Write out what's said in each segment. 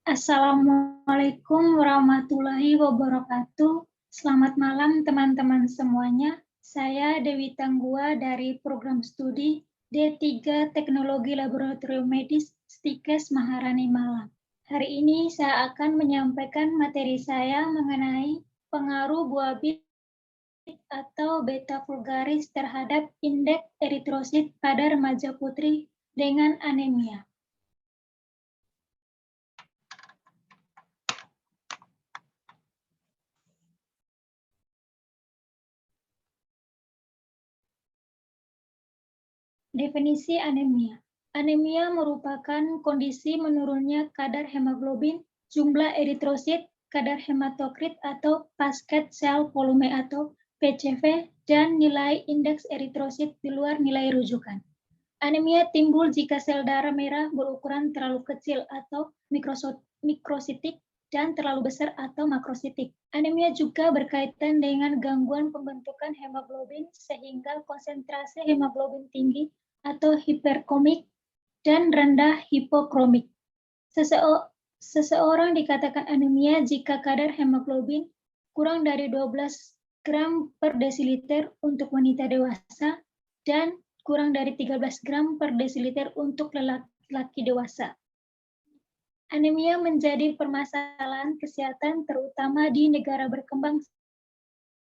Assalamualaikum warahmatullahi wabarakatuh. Selamat malam teman-teman semuanya. Saya Dewi Tanggua dari program studi D3 Teknologi Laboratorium Medis Stikes Maharani Malang. Hari ini saya akan menyampaikan materi saya mengenai pengaruh buah bit atau beta vulgaris terhadap indeks eritrosit pada remaja putri dengan anemia. Definisi anemia. Anemia merupakan kondisi menurunnya kadar hemoglobin, jumlah eritrosit, kadar hematokrit atau basket cell volume atau PCV, dan nilai indeks eritrosit di luar nilai rujukan. Anemia timbul jika sel darah merah berukuran terlalu kecil atau mikrositik dan terlalu besar atau makrositik. Anemia juga berkaitan dengan gangguan pembentukan hemoglobin sehingga konsentrasi hemoglobin tinggi atau hiperkromik dan rendah hipokromik. Seseorang dikatakan anemia jika kadar hemoglobin kurang dari 12 gram per desiliter untuk wanita dewasa dan kurang dari 13 gram per desiliter untuk laki-laki dewasa. Anemia menjadi permasalahan kesehatan terutama di negara berkembang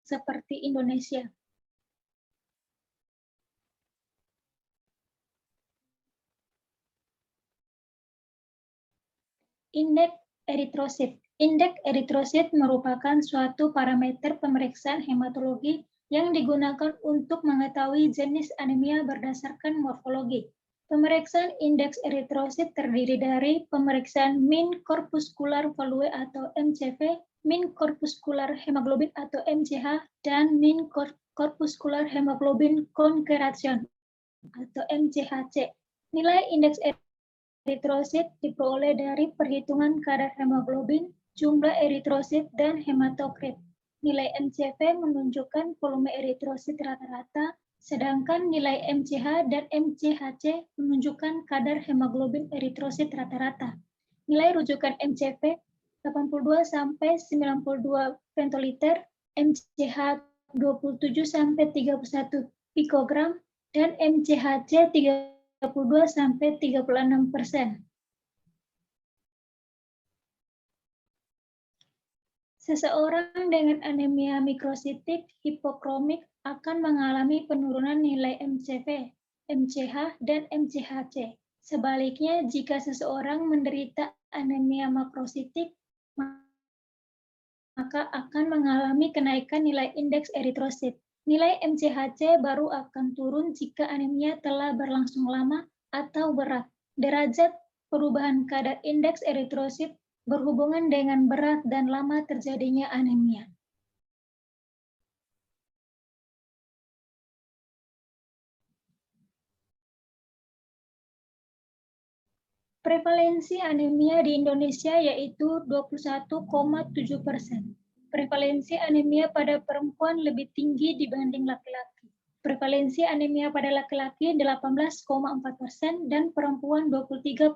seperti Indonesia. Indeks eritrosit. Indeks eritrosit merupakan suatu parameter pemeriksaan hematologi yang digunakan untuk mengetahui jenis anemia berdasarkan morfologi. Pemeriksaan indeks eritrosit terdiri dari pemeriksaan mean corpuscular value atau MCV, mean corpuscular hemoglobin atau MCH, dan mean corpuscular hemoglobin concentration atau MCHC. Nilai indeks eritrosit diperoleh dari perhitungan kadar hemoglobin, jumlah eritrosit, dan hematokrit. Nilai MCV menunjukkan volume eritrosit rata-rata, sedangkan nilai MCH dan MCHC menunjukkan kadar hemoglobin eritrosit rata-rata. Nilai rujukan MCV 82 sampai 92 pentoliter, MCH 27 sampai 31 pikogram, dan MCHC 32 sampai 36%. Seseorang dengan anemia mikrositik hipokromik akan mengalami penurunan nilai MCV, MCH, dan MCHC. Sebaliknya, jika seseorang menderita anemia makrositik, maka akan mengalami kenaikan nilai indeks eritrosit. Nilai MCHC baru akan turun jika anemia telah berlangsung lama atau berat. Derajat perubahan kadar indeks eritrosit berhubungan dengan berat dan lama terjadinya anemia. Prevalensi anemia di Indonesia yaitu 21,7%. Prevalensi anemia pada perempuan lebih tinggi dibanding laki-laki. Prevalensi anemia pada laki-laki 18,4% dan perempuan 23,9%.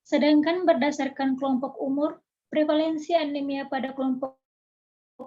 Sedangkan berdasarkan kelompok umur, prevalensi anemia pada kelompok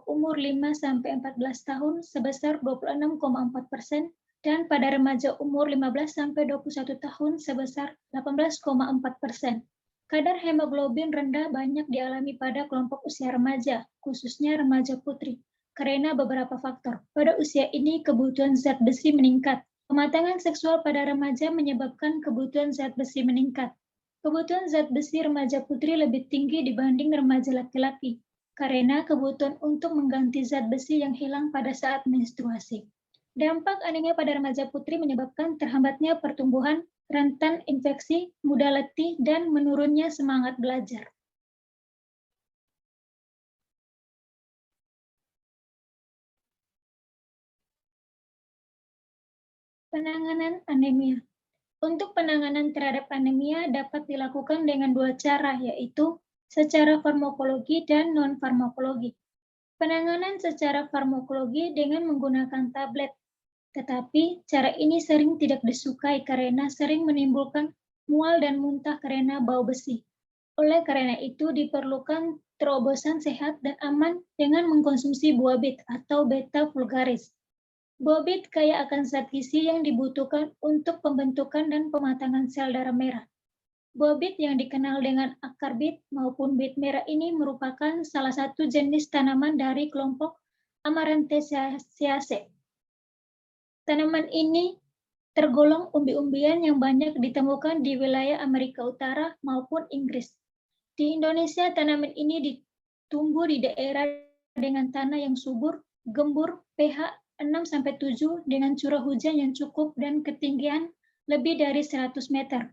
umur 5-14 tahun sebesar 26,4%, dan pada remaja umur 15-21 tahun sebesar 18,4%. Kadar hemoglobin rendah banyak dialami pada kelompok usia remaja, khususnya remaja putri, karena beberapa faktor. Pada usia ini kebutuhan zat besi meningkat. Kematangan seksual pada remaja menyebabkan kebutuhan zat besi meningkat. Kebutuhan zat besi remaja putri lebih tinggi dibanding remaja laki-laki, karena kebutuhan untuk mengganti zat besi yang hilang pada saat menstruasi. Dampak anemia pada remaja putri menyebabkan terhambatnya pertumbuhan, rentan infeksi, mudah letih, dan menurunnya semangat belajar. Penanganan anemia. Untuk penanganan terhadap anemia dapat dilakukan dengan dua cara, yaitu secara farmakologi dan non-farmakologi. Penanganan secara farmakologi dengan menggunakan tablet, tetapi cara ini sering tidak disukai karena sering menimbulkan mual dan muntah karena bau besi. Oleh karena itu diperlukan terobosan sehat dan aman dengan mengkonsumsi buah bit atau beta vulgaris. Buah bit kaya akan zat gizi yang dibutuhkan untuk pembentukan dan pematangan sel darah merah. Buah bit yang dikenal dengan akar bit maupun bit merah ini merupakan salah satu jenis tanaman dari kelompok Amaranthaceae. Tanaman ini tergolong umbi-umbian yang banyak ditemukan di wilayah Amerika Utara maupun Inggris. Di Indonesia, tanaman ini ditumbuh di daerah dengan tanah yang subur, gembur, pH 6-7 dengan curah hujan yang cukup dan ketinggian lebih dari 100 meter.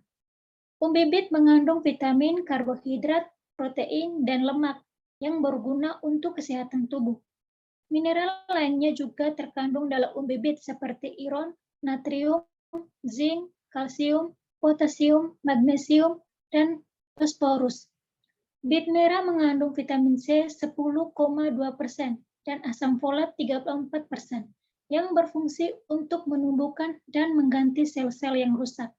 Umbi bit mengandung vitamin, karbohidrat, protein, dan lemak yang berguna untuk kesehatan tubuh. Mineral lainnya juga terkandung dalam umbi bit seperti iron, natrium, zinc, kalsium, potasium, magnesium, dan fosforus. Bit merah mengandung vitamin C 10,2% dan asam folat 34% yang berfungsi untuk menumbuhkan dan mengganti sel-sel yang rusak.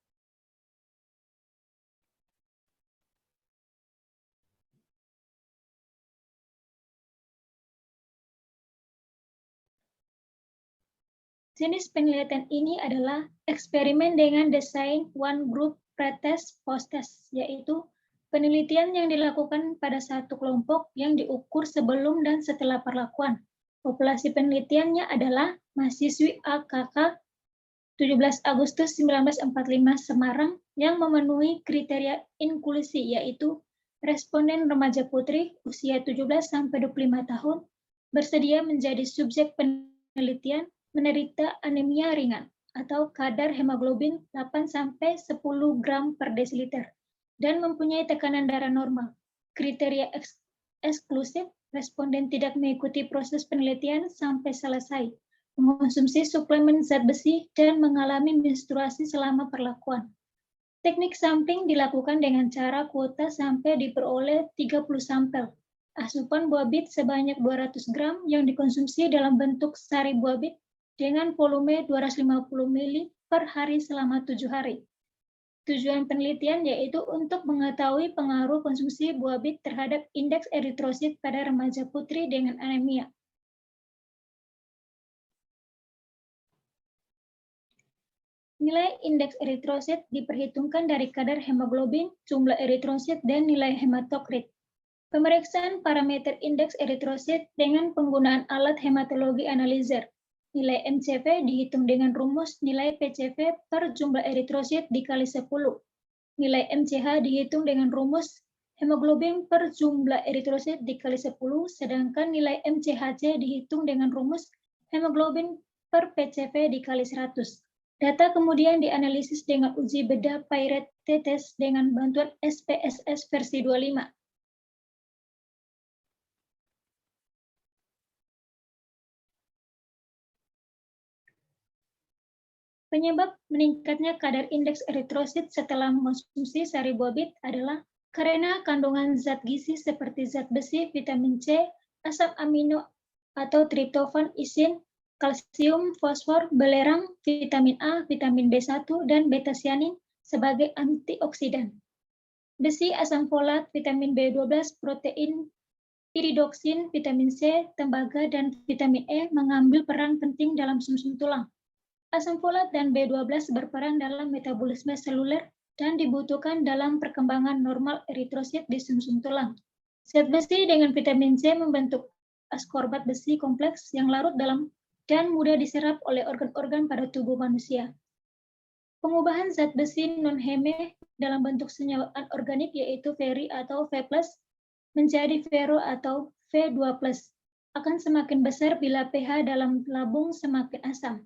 Jenis penelitian ini adalah eksperimen dengan desain one group pretest post-test, yaitu penelitian yang dilakukan pada satu kelompok yang diukur sebelum dan setelah perlakuan. Populasi penelitiannya adalah mahasiswi AKK 17 Agustus 1945 Semarang yang memenuhi kriteria inklusi, yaitu responden remaja putri usia 17-25 tahun bersedia menjadi subjek penelitian menderita anemia ringan atau kadar hemoglobin 8-10 gram per desiliter dan mempunyai tekanan darah normal. Kriteria eksklusif, responden tidak mengikuti proses penelitian sampai selesai, mengonsumsi suplemen zat besi, dan mengalami menstruasi selama perlakuan. Teknik sampling dilakukan dengan cara kuota sampai diperoleh 30 sampel. Asupan buah bit sebanyak 200 gram yang dikonsumsi dalam bentuk sari buah bit dengan volume 250 ml per hari selama 7 hari. Tujuan penelitian yaitu untuk mengetahui pengaruh konsumsi buah bit terhadap indeks eritrosit pada remaja putri dengan anemia. Nilai indeks eritrosit diperhitungkan dari kadar hemoglobin, jumlah eritrosit, dan nilai hematokrit. Pemeriksaan parameter indeks eritrosit dengan penggunaan alat hematologi analyzer. Nilai MCV dihitung dengan rumus nilai PCV per jumlah eritrosit dikali 10. Nilai MCH dihitung dengan rumus hemoglobin per jumlah eritrosit dikali 10, sedangkan nilai MCHC dihitung dengan rumus hemoglobin per PCV dikali 100. Data kemudian dianalisis dengan uji bedah Pirate test dengan bantuan SPSS versi 25. Penyebab meningkatnya kadar indeks eritrosit setelah mengonsumsi sari buah bit adalah karena kandungan zat gizi seperti zat besi, vitamin C, asam amino atau triptofan, isin, kalsium, fosfor, belerang, vitamin A, vitamin B1, dan beta-sianin sebagai antioksidan. Besi, asam folat, vitamin B12, protein, iridoksin, vitamin C, tembaga, dan vitamin E mengambil peran penting dalam sumsum tulang. Asam folat dan B12 berperan dalam metabolisme seluler dan dibutuhkan dalam perkembangan normal eritrosit di sumsum tulang. Zat besi dengan vitamin C membentuk askorbat besi kompleks yang larut dalam dan mudah diserap oleh organ-organ pada tubuh manusia. Pengubahan zat besi non-heme dalam bentuk senyawa anorganik yaitu Fe atau Fe+ menjadi Fe atau Fe2+ akan semakin besar bila pH dalam labung semakin asam.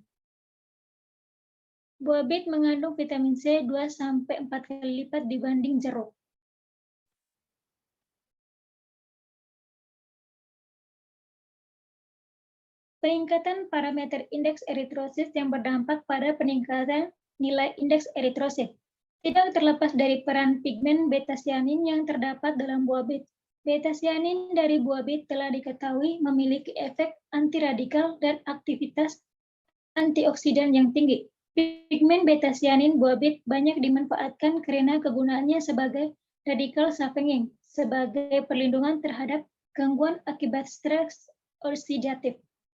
Buah bit mengandung vitamin C 2-4 kali lipat dibanding jeruk. Peningkatan parameter indeks eritrosit yang berdampak pada peningkatan nilai indeks eritrosit tidak terlepas dari peran pigmen beta-sianin yang terdapat dalam buah bit. Beta-sianin dari buah bit telah diketahui memiliki efek antiradikal dan aktivitas antioksidan yang tinggi. Pigmen beta-sianin buah bit banyak dimanfaatkan karena kegunaannya sebagai radikal scavenging sebagai perlindungan terhadap gangguan akibat stres oksidatif,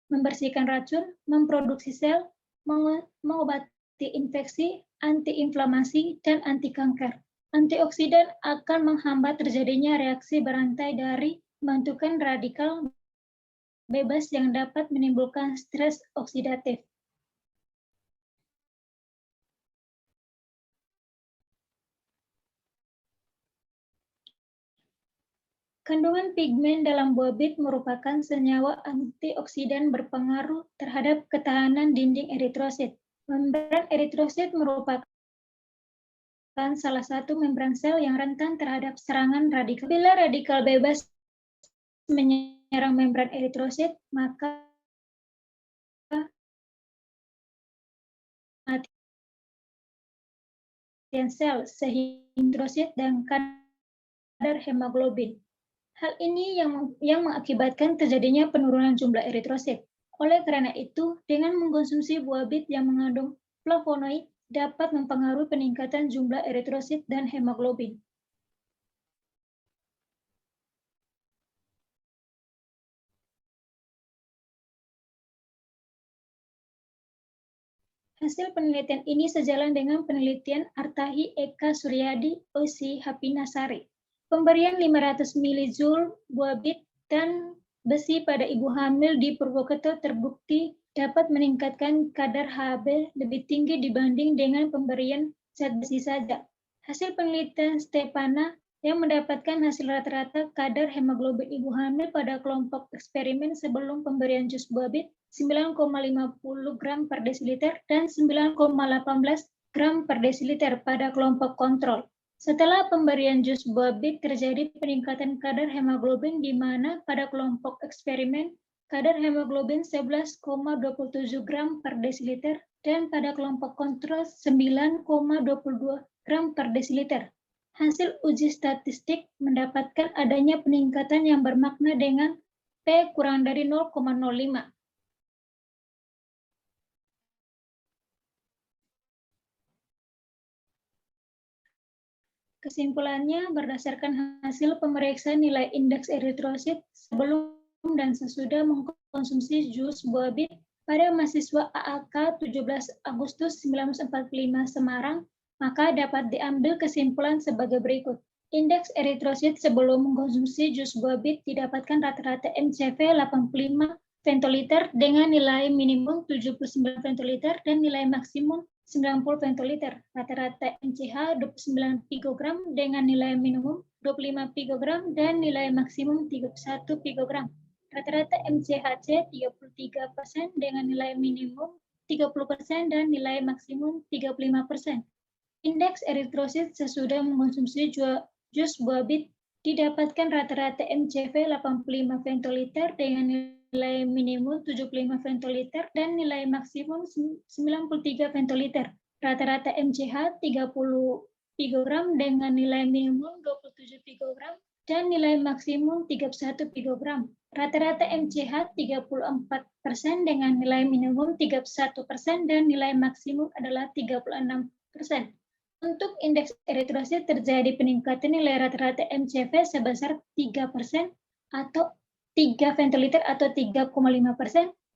membersihkan racun, memproduksi sel, mengobati infeksi, antiinflamasi, dan anti kanker. Antioksidan akan menghambat terjadinya reaksi berantai dari pembentukan radikal bebas yang dapat menimbulkan stres oksidatif. Kandungan pigmen dalam buah bit merupakan senyawa antioksidan berpengaruh terhadap ketahanan dinding eritrosit. Membran eritrosit merupakan salah satu membran sel yang rentan terhadap serangan radikal. Bila radikal bebas menyerang membran eritrosit, maka matian sel sehingga eritrosit dan kadar hemoglobin. Hal ini yang mengakibatkan terjadinya penurunan jumlah eritrosit. Oleh karena itu, dengan mengkonsumsi buah bit yang mengandung flavonoid dapat mempengaruhi peningkatan jumlah eritrosit dan hemoglobin. Hasil penelitian ini sejalan dengan penelitian Artahi Eka Suryadi Osi Hapinasari. Pemberian 500 mJ buah bit dan besi pada ibu hamil di Purwokerto terbukti dapat meningkatkan kadar Hb lebih tinggi dibanding dengan pemberian zat besi saja. Hasil penelitian Stepana yang mendapatkan hasil rata-rata kadar hemoglobin ibu hamil pada kelompok eksperimen sebelum pemberian jus buah bit 9,50 gram per desiliter dan 9,18 gram per desiliter pada kelompok kontrol. Setelah pemberian jus buah bit terjadi peningkatan kadar hemoglobin di mana pada kelompok eksperimen kadar hemoglobin 11,27 gram per desiliter dan pada kelompok kontrol 9,22 gram per desiliter. Hasil uji statistik mendapatkan adanya peningkatan yang bermakna dengan P kurang dari 0,05. Kesimpulannya, berdasarkan hasil pemeriksaan nilai indeks eritrosit sebelum dan sesudah mengkonsumsi jus buah bit pada mahasiswa AAK 17 Agustus 1945 Semarang, maka dapat diambil kesimpulan sebagai berikut. Indeks eritrosit sebelum mengkonsumsi jus buah bit didapatkan rata-rata MCV 85 pentoliter dengan nilai minimum 79 pentoliter dan nilai maksimum 90 pentoliter, rata-rata MCH 29 picogram dengan nilai minimum 25 picogram dan nilai maksimum 31 picogram. Rata-rata MCHC 33% dengan nilai minimum 30% dan nilai maksimum 35%. Indeks eritrosit sesudah mengkonsumsi jus buah bit didapatkan rata-rata MCV 85 pentoliter dengan nilai minimum 75 pentoliter dan nilai maksimum 93 pentoliter. Rata-rata MCH 30 picogram dengan nilai minimum 27 picogram dan nilai maksimum 31 picogram. Rata-rata MCH 34% dengan nilai minimum 31% dan nilai maksimum adalah 36%. Untuk indeks eritrosit terjadi peningkatan nilai rata-rata MCV sebesar 3% atau 3 pentoliter atau 3,5%,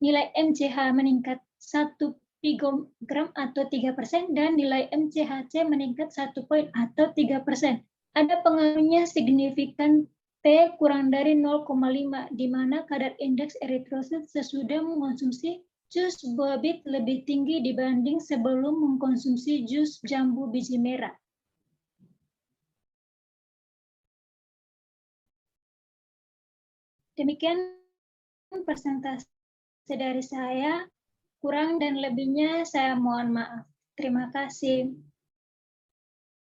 nilai MCH meningkat 1 picogram atau 3%, dan nilai MCHC meningkat 1 poin atau 3%. Ada pengaruhnya signifikan P kurang dari 0,5, di mana kadar indeks eritrosit sesudah mengkonsumsi jus buah bit lebih tinggi dibanding sebelum mengkonsumsi jus jambu biji merah. Demikian presentasi dari saya, kurang dan lebihnya saya mohon maaf. Terima kasih.